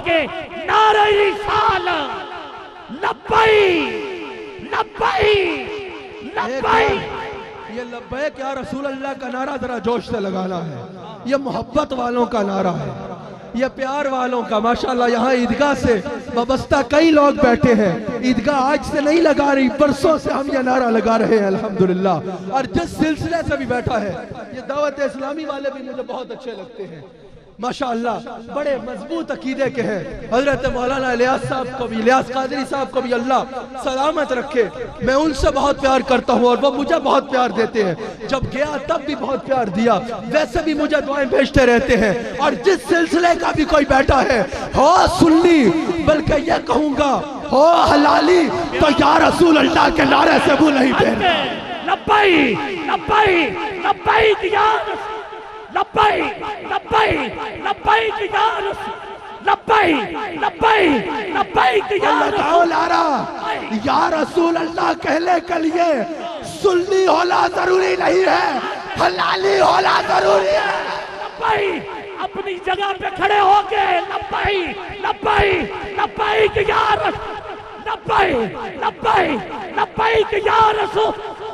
کے نعرہ رسالت لبیک لبیک لبیک۔ یہ لبیک یا رسول اللہ کا نعرہ ذرا جوش سے لگانا ہے، یہ محبت والوں کا نعرہ ہے، یہ پیار والوں کا۔ ماشاءاللہ یہاں عیدگاہ سے وابستہ کئی لوگ بیٹھے ہیں، عیدگاہ آج سے نہیں لگا رہی، برسوں سے ہم یہ نعرہ لگا رہے ہیں الحمدللہ۔ اور جس سلسلے سے بھی بیٹھا ہے، یہ دعوت اسلامی والے بھی مجھے بہت اچھے لگتے ہیں ماشاءاللہ، بڑے مضبوط عقیدے کے ہیں۔ حضرت مولانا الیاس صاحب کو بھی، الیاس قادری صاحب کو بھی اللہ سلامت رکھے، میں ان سے بہت پیار کرتا ہوں اور وہ مجھے بہت پیار دیتے ہیں۔ جب گیا تب بھی بہت پیار دیا، ویسے بھی مجھے دعائیں بھیجتے رہتے ہیں۔ اور جس سلسلے کا بھی کوئی بیٹھا ہے، ہو سنی بلکہ یہ کہوں گا ہو حلالی، تو یا رسول اللہ کے نعرے سے وہ نہیں پہنے۔ لبیک لبیک لبیک یا رسول لبیک لبیک لبیک یا رسول لبیک لبیک لبیک یا لگاؤ لارا، یا رسول اللہ کہنے کے لیے سنی ہونا ضروری نہیں ہے، حلالی ہونا ضروری ہے۔ لبیک اپنی جگہ پہ کھڑے ہو کے لبیک لبیک لبیک یا رسول لبیک لبیک لبیک یا رسول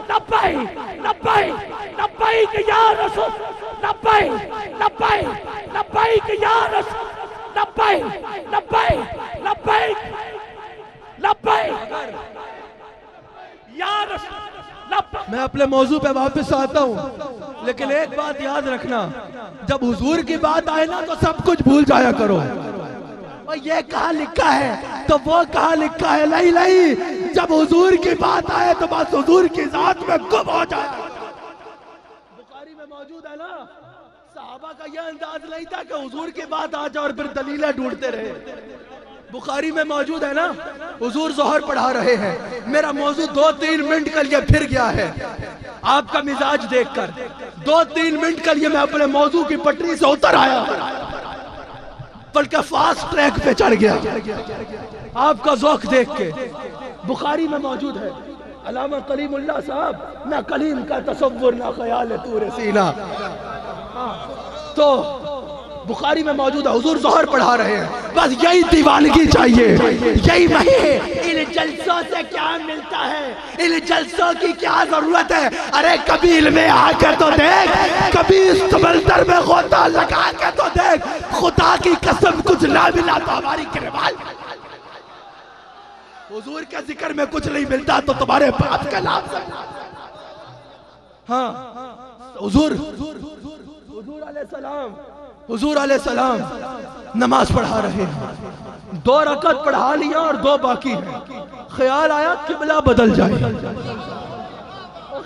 لبیک لبیک لبیک یا رسول لبیک لبیک لبیک یا رسول لبیک لبیک لبیک لبیک یا رسول لبیک۔ میں اپنے موضوع پہ واپس آتا ہوں، لیکن ایک بات یاد رکھنا، جب حضور کی بات آئے نا تو سب کچھ بھول جایا کرو۔ اور یہ کہاں لکھا ہے تو وہ کہاں لکھا ہے، نہیں نہیں، جب حضور کی بات آئے تو بس حضور کی ذات میں گم ہو جائے۔ بخاری میں موجود ہے نا، صحابہ کا یہ انداز نہیں تھا کہ حضور کی بات آ جائے اور پھر دلیلیں ڈھونڈتے رہے۔ بخاری میں موجود ہے نا، حضور ظہر پڑھا رہے ہیں، میرا موضوع 2-3 منٹ کے لیے پھر گیا ہے آپ کا مزاج دیکھ کر، 2-3 منٹ کے لیے میں اپنے موضوع کی پٹری سے اتر آیا، بلکہ فاسٹ ٹریک پہ چڑھ گیا آپ کا ذوق دیکھ کے۔ بخاری میں موجود ہے، علامہ کلیم اللہ صاحب، نہ کلیم کا تصور نہ خیال طور سینہ، تو بخاری میں موجود ہے، حضور ظہر پڑھا رہے ہیں، بس یہی دیوانگی چاہیے، یہی نہیں۔ ان جلسوں سے کیا ملتا ہے، ان جلسوں کی کیا ضرورت ہے؟ ارے کبھی علم آ کے تو دیکھ، کبھی اس سمندر میں غوطہ لگا کے تو دیکھ، خدا کی قسم کچھ نہ ملا تو ہماری گربان۔ حضور کے ذکر میں کچھ نہیں ملتا تو تمہارے باپ کا نام سے۔ ہاں حضور حضور علیہ السلام نماز پڑھا رہے ہیں، 2 رکعت پڑھا لیا اور 2 باقی ہیں، خیال آیا قبلہ بدل جائے،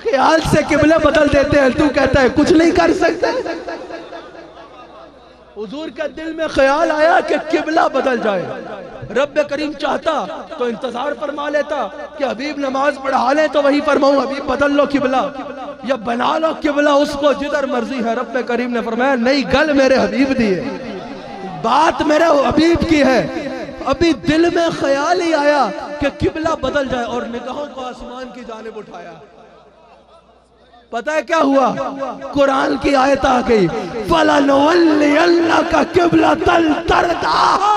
خیال سے قبلہ بدل دیتے ہیں، تو کہتا ہے کچھ نہیں کر سکتے۔ حضور کے دل میں خیال آیا کہ قبلہ بدل جائے، رب کریم چاہتا تو انتظار فرما لیتا کہ حبیب نماز پڑھا لیں تو وہی فرماؤں حبیب بدل لو قبلہ یا بنا لو قبلہ اس کو جدھر مرضی ہے۔ رب کریم نے فرمایا نہیں، گل میرے حبیب دی ہے، بات میرے حبیب کی ہے۔ ابھی دل میں خیال ہی آیا کہ قبلہ بدل جائے اور نگاہوں کو آسمان کی جانب اٹھایا، پتہ ہے کیا ہوا؟ قرآن کی آیت آ گئی، فَلَنُوَلِّيَنَّكَ قِبْلَةً تَرْضَاهَا،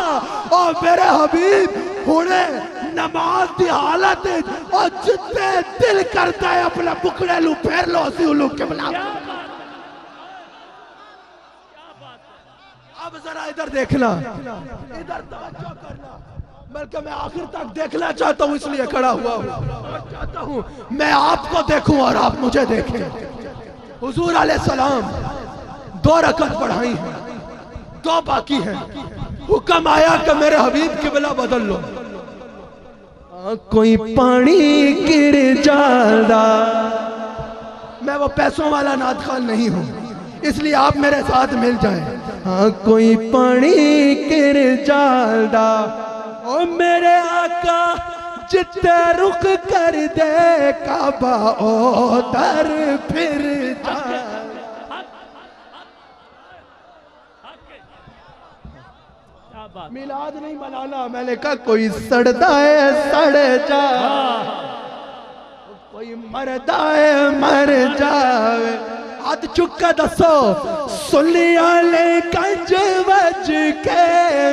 اور میرے حبیب انہیں نماز دی حالت اور جتنے دل کرتا ہے اپنا بکڑے لو پھیر لو اسی لو قبلہ۔ اب ذرا ادھر دیکھنا، ادھر توجہ کرنا، بلکہ میں آخر تک دیکھنا چاہتا ہوں، اس لیے کھڑا ہوا ہوں اور چاہتا ہوں میں آپ کو دیکھوں اور آپ مجھے دیکھیں۔ حضور علیہ السلام 2 رکعت پڑھائی ہیں، 2 باقی ہیں، حکم آیا کہ میرے حبیب قبلہ بدل لو۔ کوئی پانی گر جاندہ، میں وہ پیسوں والا نعت خوان نہیں ہوں، اس لیے آپ میرے ساتھ مل جائیں۔ ہاں کوئی پانی گر جاندہ، او میرے آقا جتے رخ کر دے کعبہ ادھر پھر جائے۔ میلاد نہیں منانا، میں نے کہا کوئی سڑتا ہے سڑ جائے، کوئی مردا ہے مر جائے۔ ہاتھ چکا دسو سنی والے کنج وج کے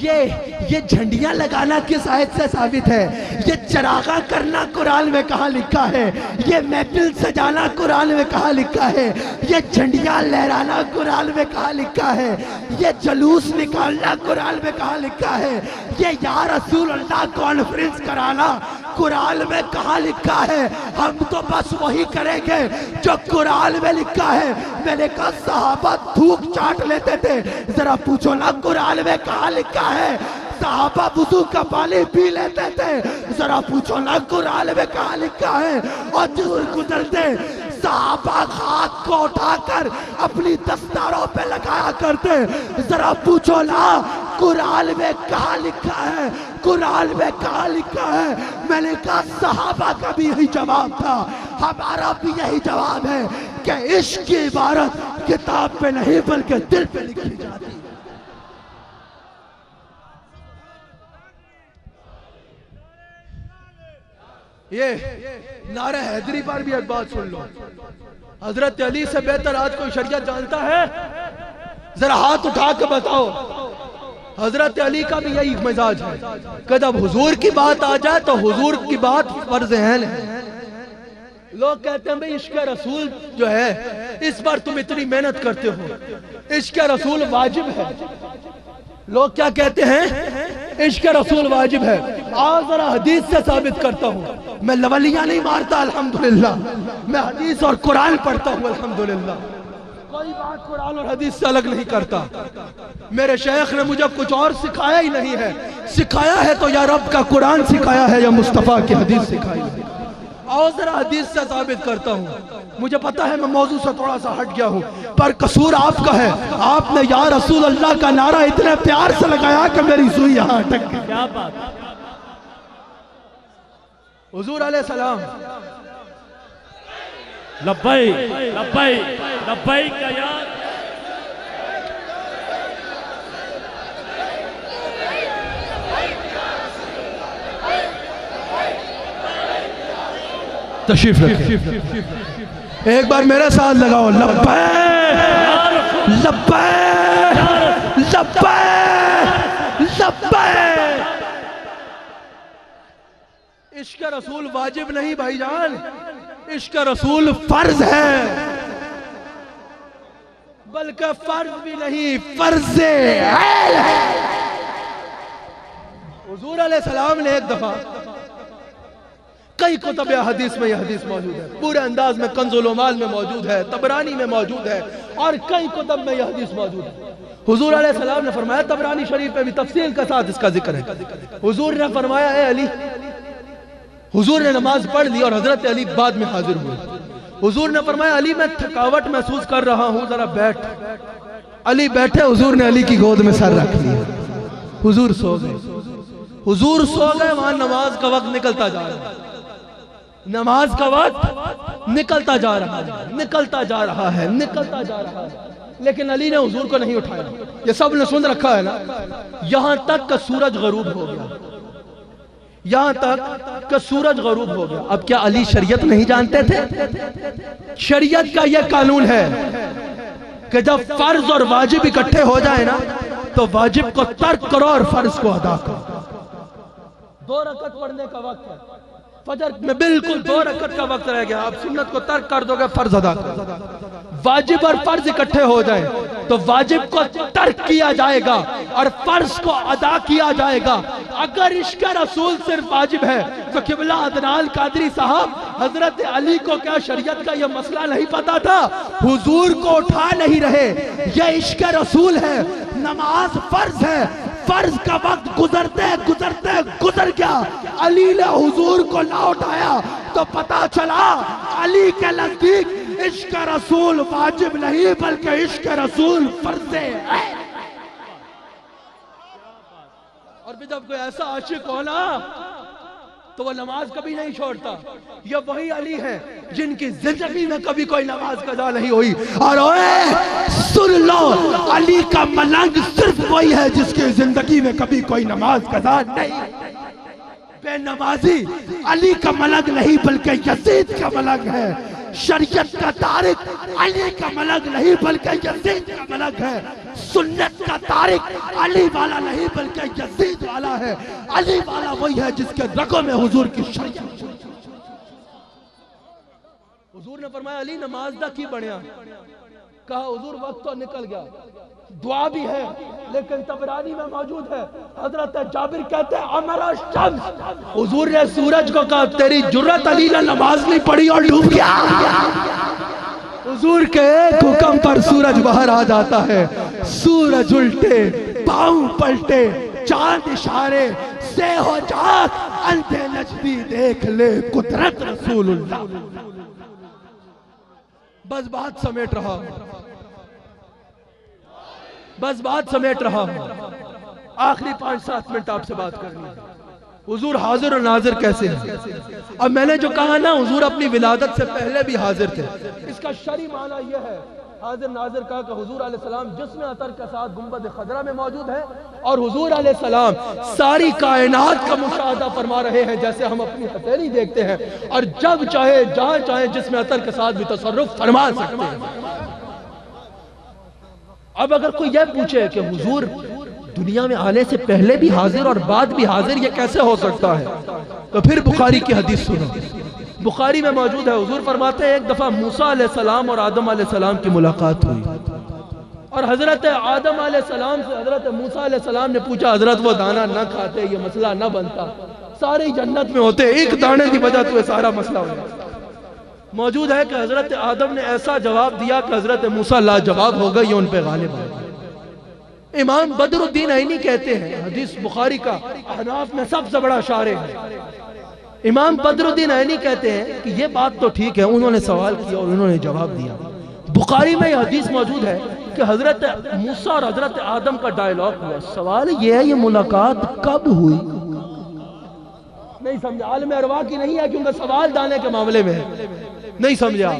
یہ جھنڈیاں لگانا کس آیت سے ثابت ہے؟ یہ چراغاں کرنا قرآن میں کہاں لکھا ہے؟ یہ محفل سجانا قرآن میں کہاں لکھا ہے؟ یہ جھنڈیاں لہرانا قرآن میں کہاں لکھا ہے؟ یہ جلوس نکالنا قرآن میں کہاں لکھا ہے؟ یہ یا رسول اللہ کانفرنس کرانا قرآن میں کہاں لکھا ہے؟ ہم تو بس وہی کریں گے جو قرآن میں لکھا ہے۔ میں نے کہا صحابہ تھوک چاٹ لیتے تھے، ذرا پوچھو نا قرآن میں کہاں لکھا ہے؟ صحابہ وضو کا پانی پی لیتے تھے، ذرا پوچھو نا قرآن میں کہاں لکھا ہے؟ اور دور گزرتے صحابہ خاک کو اٹھا کر اپنی دستاروں پہ لگایا کرتے، ذرا پوچھو نا قرآن میں کہاں لکھا ہے؟ قرآن میں کہاں لکھا ہے؟ میں نے کہا صحابہ کا بھی یہی جواب تھا، ہمارا بھی یہی جواب ہے کہ عشق کی عبارت کتاب پہ نہیں بلکہ دل پہ لکھی جاتی ہے۔ یہ نعرہ حیدری پر بھی ایک بات سن لو، حضرت علی سے بہتر آج کوئی شریعت جانتا ہے؟ ذرا ہاتھ اٹھا کے بتاؤ۔ حضرت علی کا بھی یہی مزاج ہے کہ جب حضور کی بات آ جائے تو حضور کی بات فرض عین ہے۔ لوگ کہتے ہیں بھئی عشق رسول جو ہے اس پر تم اتنی محنت کرتے ہو، عشق رسول واجب ہے۔ لوگ کیا کہتے ہیں؟ عشق رسول واجب ہے۔ آج ذرا حدیث سے ثابت کرتا ہوں، میں لولیاں نہیں مارتا الحمدللہ، میں حدیث اور قرآن پڑھتا ہوں الحمدللہ، کوئی بات قرآن اور حدیث سے الگ نہیں کرتا۔ میرے شیخ نے مجھے کچھ اور سکھایا ہی نہیں ہے، سکھایا ہے تو یا رب کا قرآن سکھایا ہے یا مصطفیٰ کی حدیث سکھائی ہے۔ اور ذرا حدیث سے ثابت کرتا ہوں، مجھے پتا ہے میں موضوع سے تھوڑا سا ہٹ گیا ہوں، پر قصور آپ کا ہے۔ آپ نے یا رسول اللہ کا نعرہ اتنے پیار سے لگایا کہ میری سوئی یہاں اٹک گئی۔ کیا بات؟ حضور علیہ السلام لبیک لبیک لبیک یا تشریف رکھیں، ایک بار میرے ساتھ لگاؤ، لبیک لبیک لبیک لبیک۔ عشق رسول واجب نہیں بھائی جان، عشق رسول فرض ہے، بلکہ فرض بھی نہیں فرض عین ہے۔ حضور علیہ السلام نے ایک دفعہ، کئی کتب حدیث میں یہ حدیث موجود ہے، پورے انداز میں کنز العمال میں موجود ہے، طبرانی میں موجود ہے، اور کئی کتب میں یہ حدیث موجود ہے۔ حضور علیہ السلام نے فرمایا، طبرانی شریف میں بھی تفصیل کے ساتھ اس کا ذکر ہے، حضور نے فرمایا اے علی، حضور نے نماز پڑھ لی اور حضرت علی بعد میں حاضر ہوئے۔ حضور نے فرمایا علی میں تھکاوٹ محسوس کر رہا ہوں، ذرا بیٹھ۔ علی بیٹھے، حضور نے علی کی گود میں سر رکھ لیا، حضور سو گئے۔ حضور سو گئے، وہاں نماز کا وقت نکلتا جا رہا ہے، نماز کا وقت نکلتا جا رہا ہے، نکلتا جا رہا ہے، نکلتا جا رہا ہے، لیکن علی نے حضور کو نہیں اٹھایا۔ یہ سب نے سن رکھا ہے نا، یہاں تک کہ سورج غروب ہو گیا، یہاں تک کہ سورج غروب ہو گیا۔ اب کیا علی شریعت نہیں جانتے تھے؟ شریعت کا یہ قانون ہے کہ جب فرض اور واجب اکٹھے ہو جائیں نا تو واجب کو ترک کرو اور فرض کو ادا کرو۔ 2 رکعت پڑھنے کا وقت ہے، فجر میں بالکل 2 رکعت کا وقت رہ گیا، آپ سنت کو ترک کر دو گے، فرض ادا کرو۔ واجب اور فرض اکٹھے ہو جائیں تو واجب کو ترک کیا جائے گا اور فرض کو ادا کیا جائے گا۔ اگر عشق رسول صرف واجب ہے تو قبلہ عدنان قادری صاحب حضرت علی کو کیا شریعت کا یہ مسئلہ نہیں پتا تھا؟ حضور کو اٹھا نہیں رہے، یہ عشق رسول ہے، نماز فرض ہے، فرض کا وقت گزرتے گزرتے گزر گیا، علی نے حضور کو نہ اٹھایا تو پتا چلا علی کے نزدیک عشق رسول واجب نہیں بلکہ عشق رسول فرض ہے۔ اور پھر جب کوئی ایسا عاشق ہونا تو وہ نماز کبھی نہیں چھوڑتا۔ یہ وہی علی ہے جن کی زندگی میں کبھی کوئی نماز قضا نہیں ہوئی۔ اور سن لو، علی کا ملنگ صرف وہی ہے جس کی زندگی میں کبھی کوئی نماز قضا نہیں۔ بے نمازی علی کا ملنگ نہیں بلکہ یزید کا ملنگ ہے۔ شریعت کا تارک علی کا ملنگ نہیں بلکہ یزید کا ملنگ ہے۔ سنت کا تارک علی والا نہیں بلکہ یزید والا ہے. علی والا وہی ہے جس کے رگوں میں حضور کی شریعت. حضور نے فرمایا علی نماز دا کی بنیا؟ کہا حضور وقت تو نکل گیا. دعا بھی ہے لیکن طبرانی میں موجود ہے. حضرت جابر کہتے ہیں امر الشمس، حضور نے سورج کو کہا تیری جرت علی نے نماز نہیں پڑھی اور ڈوب گیا. حضور کے ایک حکم پر سورج باہر آ جاتا ہے. سورج الٹے، پاؤں پلٹے، چاند اشارے سے ہو جات، اندھے نجدی دیکھ لے قدرت رسول اللہ. بس بات سمیٹ رہا آخری 5-7 منٹ آپ سے بات کرنی ہے. حضور حاضر اور ناظر کیسے ہیں؟ اب میں نے جو کہا نا حضور اپنی ولادت سے پہلے بھی حاضر تھے، اس کا شرعی معنی یہ ہے حاضر ناظر کا کہ حضور علیہ السلام جسم عطر کے ساتھ گنبد خضرا میں موجود ہے اور حضور علیہ السلام ساری کائنات کا مشاہدہ فرما رہے ہیں جیسے ہم اپنی ہتھیلی دیکھتے ہیں، اور جب چاہے جہاں چاہے جسم عطر کے ساتھ بھی تصرف فرما سکتے ہیں. اب اگر کوئی یہ پوچھے کہ حضور دنیا میں آنے سے پہلے بھی حاضر اور بعد بھی حاضر یہ کیسے ہو سکتا ہے، تو پھر بخاری کی حدیث سنو. بخاری میں موجود ہے حضور فرماتے ہیں ایک دفعہ موسیٰ علیہ السلام اور آدم علیہ السلام کی ملاقات ہوئی اور حضرت آدم علیہ السلام سے حضرت موسیٰ علیہ السلام نے پوچھا حضرت وہ دانا نہ کھاتے یہ مسئلہ نہ بنتا، سارے جنت میں ہوتے، ایک دانے کی وجہ تو یہ سارا مسئلہ ہو جاتا. موجود ہے کہ حضرت آدم نے ایسا جواب دیا کہ حضرت موسیٰ لاجواب ہو گئی، یہ ان پہ غالب آئے. امام بدر الدین عینی کہتے ہیں، حدیث بخاری کا احناف میں سب سے بڑا شارح ہے، امام بدر الدین عینی کہتے ہیں کہ یہ بات تو ٹھیک ہے انہوں نے سوال کیا اور انہوں نے جواب دیا. بخاری میں یہ حدیث موجود ہے کہ حضرت موسیٰ اور حضرت آدم کا ڈائیلاگ ہوا. سوال یہ ہے یہ ملاقات کب ہوئی؟ نہیں سمجھا، عالم ارواح کی نہیں ہے کیونکہ سوال دانے کے معاملے میں ہے. نہیں سمجھا.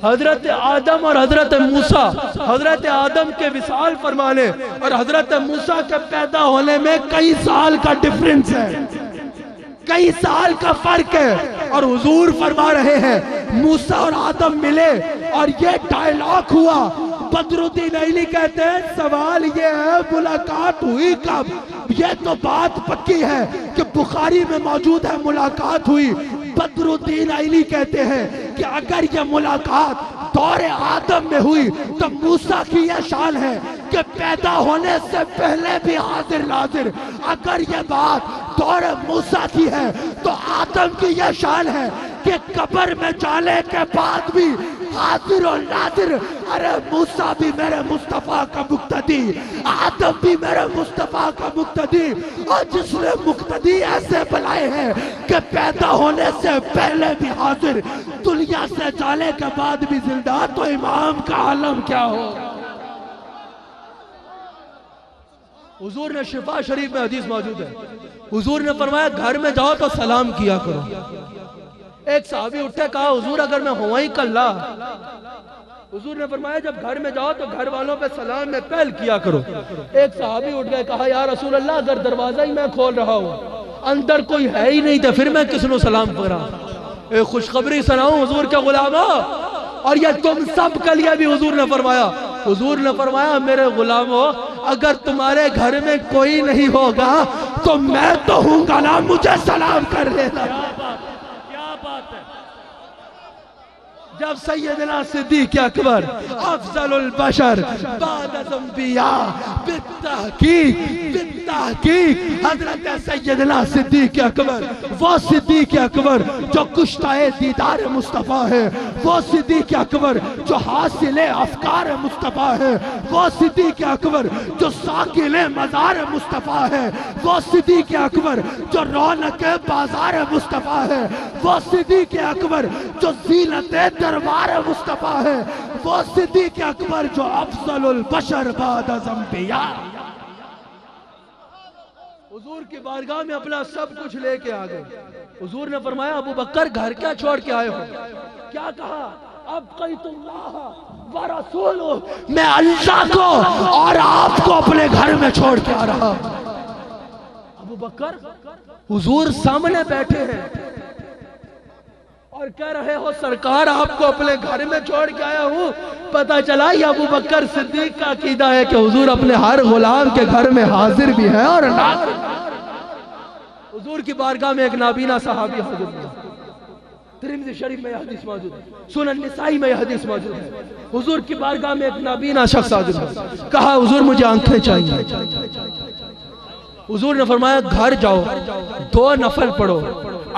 حضرت آدم اور حضرت موسیٰ، حضرت آدم کے وصال فرمانے اور حضرت موسیٰ کے پیدا ہونے میں کئی سال کا ڈیفرنس ہے، کئی سال کا فرق ہے. اور حضور فرما رہے ہیں موسیٰ اور آدم ملے اور یہ ڈائیلاگ ہوا. بدر الدین عینی کہتے ہیں سوال یہ ہے ملاقات ہوئی کب؟ یہ تو بات پکی ہے کہ بخاری میں موجود ہے ملاقات ہوئی. بدر الدین عینی کہتے ہیں کہ اگر یہ ملاقات دور آدم میں ہوئی تو موسیٰ کی یہ شان ہے کہ پیدا ہونے سے پہلے بھی حاضر ناظر. اگر یہ بات دور موسیٰ کی ہے تو آدم کی یہ شان ہے کہ قبر میں جانے کے بعد بھی حاضر و ناظر. ارے موسیٰ بھی میرے مصطفیٰ کا مقتدی، آدم بھی میرے مصطفیٰ کا مقتدی، اور جس نے مقتدی ایسے بنائے ہیں کہ پیدا ہونے سے پہلے بھی حاضر، دنیا سے جانے کے بعد بھی زندہ، تو امام کا عالم کیا ہو. حضور نے شفا شریف میں حدیث موجود ہے، حضور نے فرمایا گھر میں جاؤ تو سلام کیا کرو. ایک صحابی اٹھے کہا حضور اگر میں ہوا ہی کلا، حضور نے فرمایا جب گھر میں جاؤ تو گھر والوں پہ سلام میں پہل کیا کرو. ایک صحابی اٹھ گئے کہا یا رسول اللہ اگر دروازہ ہی میں کھول رہا ہوں اندر کوئی ہے ہی نہیں تو پھر میں کس نو سلام پڑھا. ایک خوشخبری سناؤں حضور کے غلاموں، اور یہ تم سب کے لیے بھی حضور نے فرمایا. حضور نے فرمایا میرے غلاموں اگر تمہارے گھر میں کوئی نہیں ہوگا تو میں تو ہوں گا نا، مجھے سلام کر دینا. کیا بات ہے. جب سیدنا صدیق اکبر افضل البشر بعد از انبیاء بالتحقیق حضرت سیدنا صدیق اکبر، وہ صدیق اکبر جو کشتہ دیدار مصطفیٰ ہے، وہ صدیق اکبر جو حاصل افکار مصطفیٰ ہے، وہ صدیق اکبر جو ساکن مزار مصطفیٰ ہے، وہ صدیق اکبر جو رونق بازار مصطفیٰ ہے، وہ صدیق اکبر جو زینت دربار مصطفیٰ ہے، وہ صدیق اکبر جو افضل البشر بعد از انبیاء. حضور کی بارگاہ میں اپنا سب کچھ لے کے آ گئے. حضور نے فرمایا ابو بکر گھر کیا چھوڑ کے آئے ہو؟ کیا کہا؟ ابقیت اللہ ورسولہ، میں اللہ کو اور آپ کو اپنے گھر میں چھوڑ کے آ رہا. ابو بکر حضور سامنے بیٹھے ہیں اور کہہ رہے ہو سرکار آپ کو اپنے گھر میں چھوڑ کے آیا ہوں. پتہ چلا یہ ابو بکر صدیق کا عقیدہ ہے کہ حضور اپنے ہر غلام کے گھر میں حاضر بھی ہیں اور ناظر. حضور کی بارگاہ میں ایک نابینا صحابی حاضر ہوا. ترمذی شریف میں یہ حدیث موجود ہے, سنن نسائی میں یہ حدیث موجود ہے. حضور کی بارگاہ میں ایک نابینا شخص حاضر ہوا. کہا حضور مجھے آنکھیں چاہیے. حضور نے فرمایا گھر جاؤ, 2 نفل پڑھو,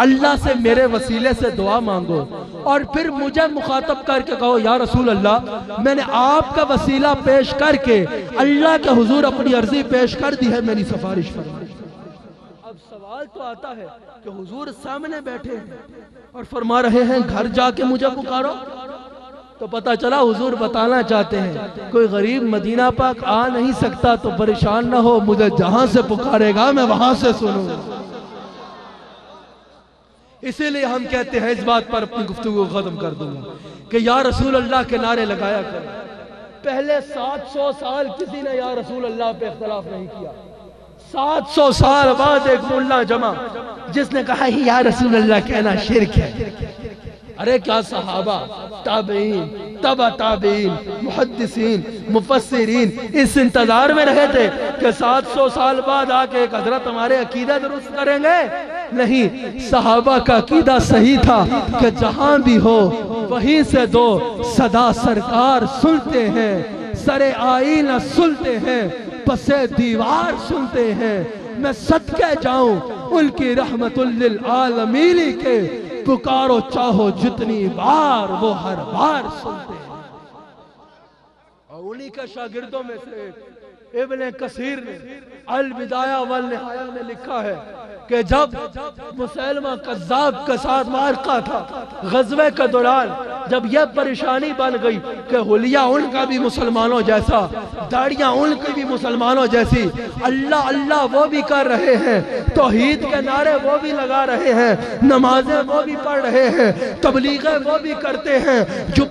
اللہ سے میرے وسیلے سے دعا مانگو, اور پھر مجھے مخاطب کر کے کہو یا رسول اللہ میں نے آپ کا وسیلہ پیش کر کے اللہ کے حضور اپنی عرضی پیش کر دی ہے, میری سفارش فرمائیں. اب سوال تو آتا ہے کہ حضور سامنے بیٹھے ہیں اور فرما رہے ہیں گھر جا کے مجھے پکارو. تو پتہ چلا حضور بتانا چاہتے ہیں کوئی غریب مدینہ پاک آ نہیں سکتا تو پریشان نہ ہو, مجھے جہاں سے پکارے گا میں وہاں سے سنوں. اسی لئے ہم کہتے ہیں, اس بات پر اپنی گفتگو کو ختم کر دوں گا, کہ یا رسول اللہ کے نعرے لگایا کر. پہلے 700 سال کسی نے یا رسول اللہ پہ اختلاف نہیں کیا. 700 سال بعد ایک ملا جمع جس نے کہا ہی یا رسول اللہ کہنا شرک ہے. ارے کیا صحابہ, تابعین, تبع تابعین, محدثین, مفسرین اس انتظار میں رہے تھے کہ 700 سال بعد آ کے ایک حضرت ہمارے عقیدہ درست کریں گے؟ نہیں, صحابہ کا عقیدہ صحیح تھا کہ جہاں بھی ہو وہیں سے دو صدا سرکار سنتے ہیں, سر آئینہ سنتے ہیں, پسے دیوار سنتے ہیں. میں صدقے جاؤں ان کی رحمت للعالمین کے, پکارو چاہو جتنی بار وہ ہر بار سنتے ہیں. اور انہی کا شاگردوں میں سے ابن کثیر نے البدایہ والنہایہ میں لکھا ہے کہ جب مسلمہ کذاب کے ساتھ معرکہ تھا غزوے کے دوران, جب یہ پریشانی بن گئی کہ حلیہ ان کا بھی مسلمانوں جیسا, داڑیاں ان کی بھی مسلمانوں جیسی, اللہ اللہ وہ بھی کر رہے ہیں, توحید کے نعرے وہ بھی لگا رہے ہیں, نمازیں وہ بھی پڑھ رہے ہیں, تبلیغیں وہ بھی کرتے ہیں, جو